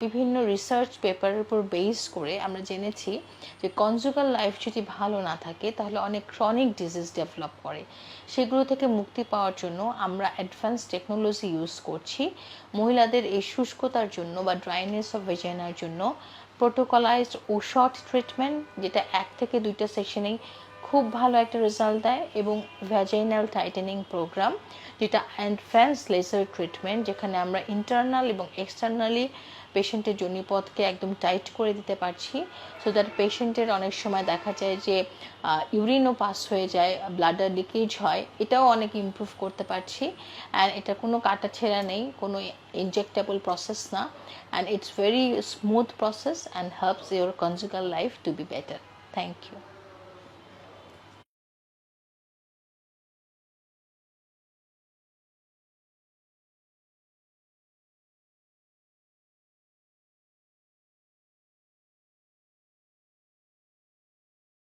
বিভিন্ন রিসার্চ পেপারের উপর বেস করে আমরা জেনেছি যে কনজুগাল লাইফ যদি ভালো না থাকে তাহলে অনেক ক্রনিক ডিজিজ ডেভেলপ করে। সেগুলো থেকে মুক্তি পাওয়ার জন্য আমরা অ্যাডভান্স টেকনোলজি ইউজ করছি। মহিলাদের এই শুষ্কতার জন্য বা ড্রাইনেস অফ ভেজাইনার জন্য প্রোটোকলাইজড ও শর্ট ট্রিটমেন্ট, যেটা 1 থেকে 2টা সেশনেই খুব ভালো একটা রেজাল্ট দেয়, এবং ভ্যাজাইনাল টাইটেনিং প্রোগ্রাম, যেটা অ্যাডভান্স লেজার ট্রিটমেন্ট, যেখানে আমরা ইন্টারনাল এবং এক্সটার্নালি পেশেন্টের যোনিপথকে একদম টাইট করে দিতে পারছি, সো দ্যাট পেশেন্টের অনেক সময় দেখা যায় যে ইউরিনও পাস হয়ে যায়, ব্লাডার লিকেজ হয়, এটাও অনেক ইমপ্রুভ করতে পারছি। অ্যান্ড এটা কোনো কাটাছেঁড়া নেই, কোনো ইনজেক্টেবল প্রসেস না, and it's very smooth process and helps your conjugal life to be better. Thank you.